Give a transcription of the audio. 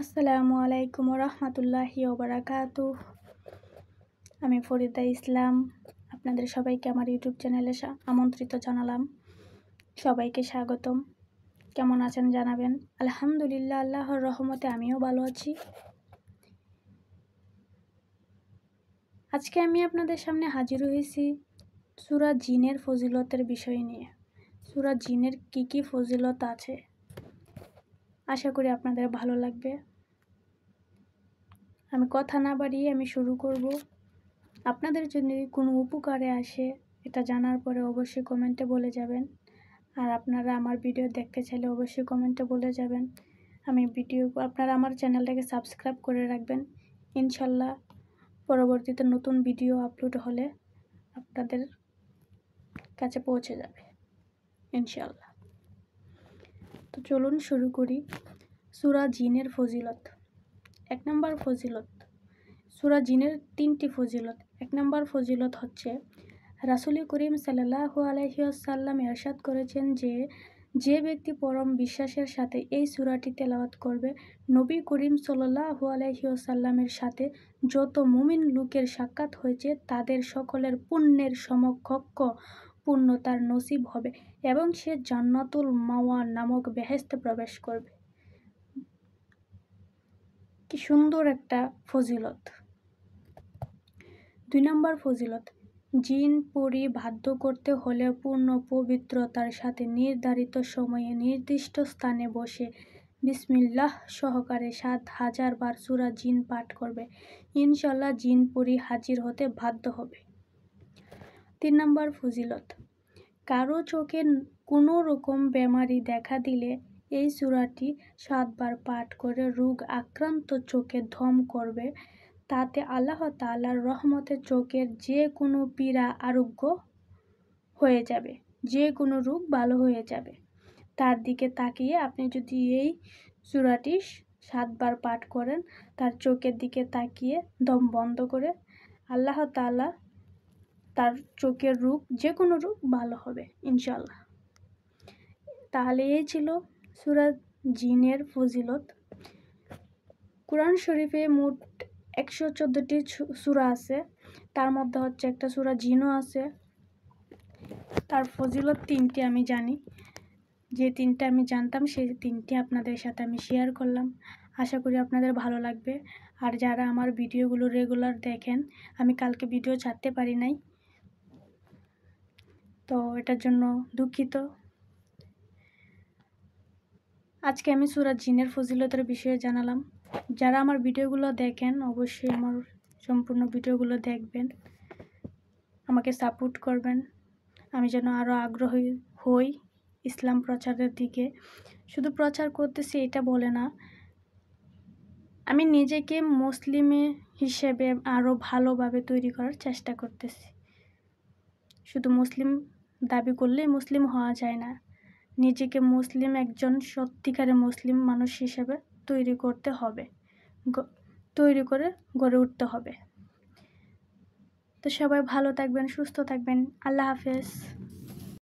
আসসালামু আলাইকুম রহমতুল্লাহি ওবারাকাতুহ। আমি ফরিদা ইসলাম। আপনাদের সবাইকে আমার ইউটিউব চ্যানেলে আমন্ত্রিত জানালাম। সবাইকে স্বাগতম। কেমন আছেন জানাবেন। আলহামদুলিল্লাহ, আল্লাহর রহমতে আমিও ভালো আছি। আজকে আমি আপনাদের সামনে হাজির হয়েছি সূরা জিনের ফজিলতের বিষয় নিয়ে। সূরা জিনের কি ফজিলত আছে, আশা করি আপনাদের ভালো লাগবে। আমি কথা না বাড়িয়ে আমি শুরু করব। আপনাদের যদি কোনো উপকারে আসে এটা জানার পরে অবশ্যই কমেন্টে বলে যাবেন। আর আপনারা আমার ভিডিও দেখতে চাইলে অবশ্যই কমেন্টে বলে যাবেন। আপনারা আমার চ্যানেলটাকে সাবস্ক্রাইব করে রাখবেন। ইনশাল্লাহ পরবর্তীতে নতুন ভিডিও আপলোড হলে আপনাদের কাছে পৌঁছে যাবে ইনশাল্লাহ। তো চলুন শুরু করি। সূরা জিনের ফজিলত। 1 নম্বর ফজিলত, সূরা জিনের 3টি ফজিলত। 1 নম্বর ফজিলত হচ্ছে রাসূল করিম সাল্লাল্লাহু আলাইহি ওয়াসাল্লাম ইরশাদ করেছেন যে ব্যক্তি পরম বিশ্বাসের সাথে এই সূরাটি তেলাওয়াত করবে, নবী করিম সাল্লাল্লাহু আলাইহি ওয়াসাল্লামের সাথে যত মুমিন লোকের সাক্ষাৎ হয়েছে তাদের সকলের পুণ্যের সমকক্ষ পুণ্য তার নসিব হবে এবং সে জান্নাতুল মাওয়া নামক বেহেশতে প্রবেশ করবে। কি সুন্দর একটা ফজিলত। 2 নম্বর ফজিলত, জিন পরি বাধ্য করতে হলে পূর্ণ পবিত্রতার সাথে নির্ধারিত সময়ে নির্দিষ্ট স্থানে বসে বিসমিল্লাহ সহকারে 7000 বার সূরা জিন পাঠ করবে। ইনশাল্লাহ জিন পরি হাজির হতে বাধ্য হবে। 3 নম্বর ফজিলত, কারো চোখে কোনো রকম বেমারি দেখা দিলে এই সূরাটি 7 বার পাঠ করে রোগ আক্রান্ত চোখে ধম করবে। তাতে আল্লাহ তাআলার রহমতে চোখের যে কোনো পীড়া আরোগ্য হয়ে যাবে, যে কোনো রোগ ভালো হয়ে যাবে। তার দিকে তাকিয়ে আপনি যদি এই সূরাটি 7 বার পাঠ করেন, তার চোখের দিকে তাকিয়ে দম বন্ধ করে আল্লাহ তাআলা তার চোখের রোগ, যে কোনো রোগ ভালো হবে ইনশাল্লাহ। তাহলে এই ছিল সূরা জিনের ফজিলত। কোরআন শরীফে মোট 114টি সূরা আছে। তার মধ্যে হচ্ছে একটা সূরা জিনও আছে। তার ফজিলত 3টি আমি জানি। যে 3টা আমি জানতাম সেই 3টি আপনাদের সাথে আমি শেয়ার করলাম। আশা করি আপনাদের ভালো লাগবে। আর যারা আমার ভিডিওগুলো রেগুলার দেখেন, আমি কালকে ভিডিও ছাড়তে পারি নাই, তো এটার জন্য দুঃখিত। আজকে আমি সূরা জিনের ফজিলতের বিষয়ে জানালাম। যারা আমার ভিডিওগুলো দেখেন অবশ্যই আমার সম্পূর্ণ ভিডিওগুলো দেখবেন, আমাকে সাপোর্ট করবেন, আমি যেন আরও আগ্রহী হই ইসলাম প্রচারের দিকে। শুধু প্রচার করতেছি এটা বলে না, আমি নিজেকে মুসলিমে হিসেবে আরও ভালোভাবে তৈরি করার চেষ্টা করতেছি। শুধু মুসলিম দাবি করলেই মুসলিম হওয়া যায় না, নিজেকে মুসলিম, একজন সত্যিকারের মুসলিম মানুষ হিসেবে তৈরি করতে হবে, তৈরি করে গড়ে উঠতে হবে। তো সবাই ভালো থাকবেন, সুস্থ থাকবেন। আল্লাহ হাফেজ।